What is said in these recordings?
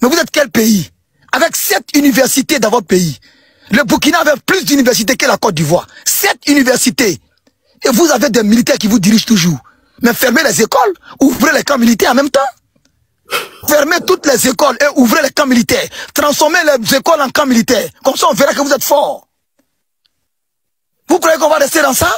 Mais vous êtes quel pays? Avec 7 universités dans votre pays. Le Burkina avait plus d'universités que la Côte d'Ivoire. 7 universités. Et vous avez des militaires qui vous dirigent toujours. Mais fermez les écoles, ouvrez les camps militaires en même temps. Fermez toutes les écoles et ouvrez les camps militaires. Transformez les écoles en camps militaires. Comme ça, on verra que vous êtes forts. Vous croyez qu'on va rester dans ça?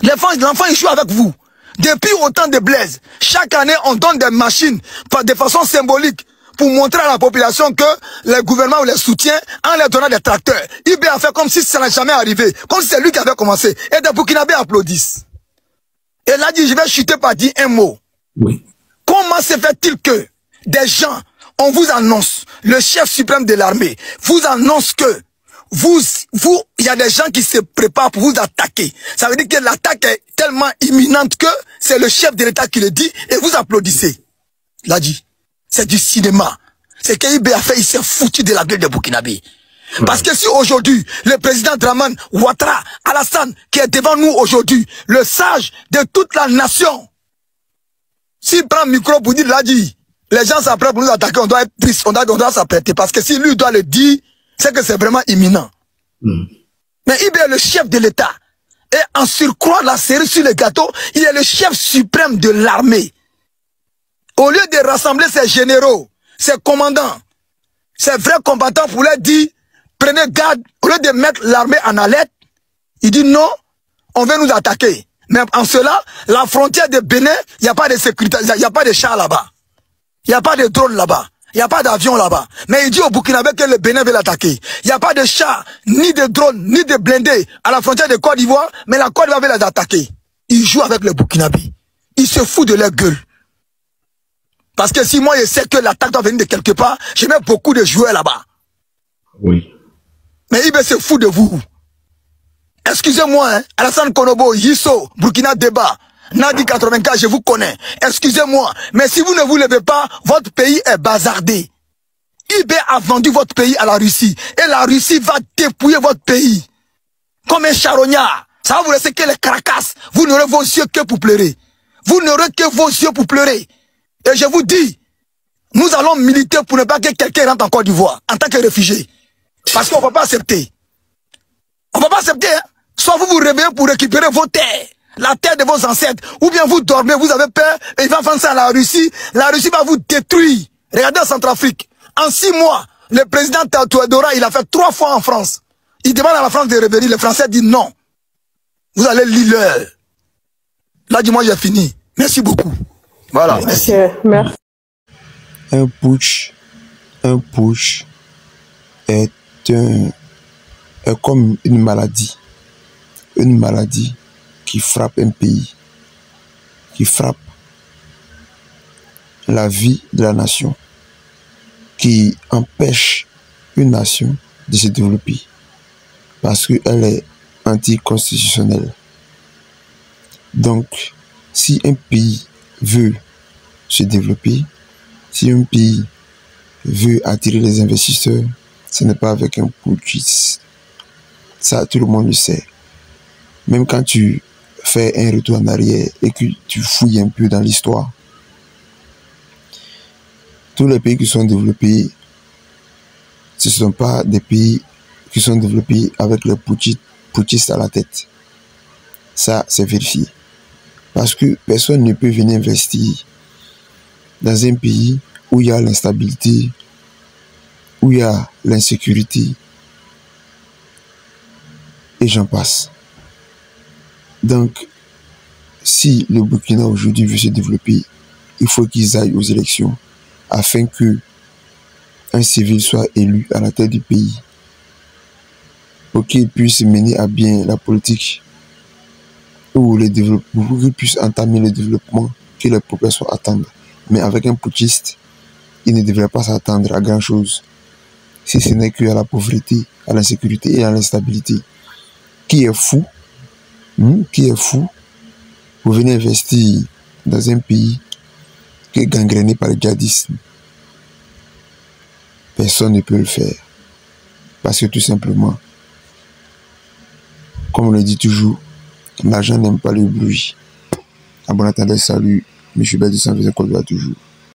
L'enfant, il joue avec vous. Depuis autant de Blaise, chaque année, on donne des machines de façon symbolique pour montrer à la population que le gouvernement les soutient en leur donnant des tracteurs. IB a fait comme si ça n'est jamais arrivé, comme si c'est lui qui avait commencé. Et des Burkinabés applaudissent. Et là, dit, je vais chuter par dire un mot. Oui. Comment se fait-il que des gens, on vous annonce, le chef suprême de l'armée, vous annonce que il y a des gens qui se préparent pour vous attaquer. Ça veut dire que l'attaque est tellement imminente que c'est le chef de l'État qui le dit et vous applaudissez. L'a dit. C'est du cinéma. C'est qu'IB a fait, il s'est foutu de la gueule de Burkinabé. Parce que si aujourd'hui, le président Draman Ouattara, Alassane, qui est devant nous aujourd'hui, le sage de toute la nation, s'il prend le micro pour dire, l'a dit, les gens s'apprêtent pour nous attaquer, on doit être triste, on doit s'apprêter. Parce que si lui doit le dire, c'est que c'est vraiment imminent. Mais IB est le chef de l'État. Et en surcroît, la cerise sur le gâteau, il est le chef suprême de l'armée. Au lieu de rassembler ses généraux, ses commandants, ses vrais combattants pour leur dire, prenez garde, au lieu de mettre l'armée en alerte, il dit non, on veut nous attaquer. Mais en cela, la frontière de Bénin, il n'y a pas de sécurité, il n'y a pas de chars là-bas. Il n'y a pas de drones là-bas. Il n'y a pas d'avion là-bas. Mais il dit au Burkinabé que le Bénin veut l'attaquer. Il n'y a pas de chars, ni de drones, ni de blindés à la frontière de Côte d'Ivoire, mais la Côte d'Ivoire veut les attaquer. Il joue avec le Burkinabé. Il se fout de leur gueule. Parce que si moi je sais que l'attaque doit venir de quelque part, je mets beaucoup de joueurs là-bas. Oui. Mais il se fout de vous. Excusez-moi, hein, Alassane Konobo, Yisso, Burkina Débat, Nadi 84, je vous connais. Excusez-moi, mais si vous ne vous levez pas, votre pays est bazardé. IB a vendu votre pays à la Russie. Et la Russie va dépouiller votre pays. Comme un charognard. Ça va vous laisser que les caracasses. Vous n'aurez vos yeux que pour pleurer. Vous n'aurez que vos yeux pour pleurer. Et je vous dis, nous allons militer pour ne pas que quelqu'un rentre en Côte d'Ivoire en tant que réfugié. Parce qu'on ne va pas accepter. On ne va pas accepter. Hein? Soit vous vous réveillez pour récupérer vos terres, la terre de vos ancêtres, ou bien vous dormez, vous avez peur, et il va faire ça à la Russie va vous détruire. Regardez en Centrafrique. En 6 mois, le président Touadéra, il a fait 3 fois en France. Il demande à la France de revenir. Le Français dit non. Vous allez l'île. Là, dis-moi, j'ai fini. Merci beaucoup. Voilà, merci. Merci. Un putsch est comme une maladie qui frappe un pays, qui frappe la vie de la nation, qui empêche une nation de se développer parce qu'elle est anticonstitutionnelle. Donc, si un pays veut se développer, si un pays veut attirer les investisseurs, ce n'est pas avec un putsch. Ça, tout le monde le sait. Même quand tu fais un retour en arrière et que tu fouilles un peu dans l'histoire, tous les pays qui sont développés, ce ne sont pas des pays qui sont développés avec les putschistes à la tête. Ça, c'est vérifié. Parce que personne ne peut venir investir dans un pays où il y a l'instabilité, où il y a l'insécurité, et j'en passe. Donc, si le Burkina aujourd'hui veut se développer, il faut qu'ils aillent aux élections afin que un civil soit élu à la tête du pays pour qu'il puisse mener à bien la politique ou le développement, pour qu'il puisse entamer le développement que les populations attendent. Mais avec un putschiste, il ne devrait pas s'attendre à grand chose, si ce n'est qu'à la pauvreté, à l'insécurité et à l'instabilité. Qui est fou pour venir investir dans un pays qui est gangréné par le djihadisme? Personne ne peut le faire. Parce que tout simplement, comme on le dit toujours, l'argent n'aime pas le bruit. À bon entendeur, salut, M. Bédissan faisait quoi toujours.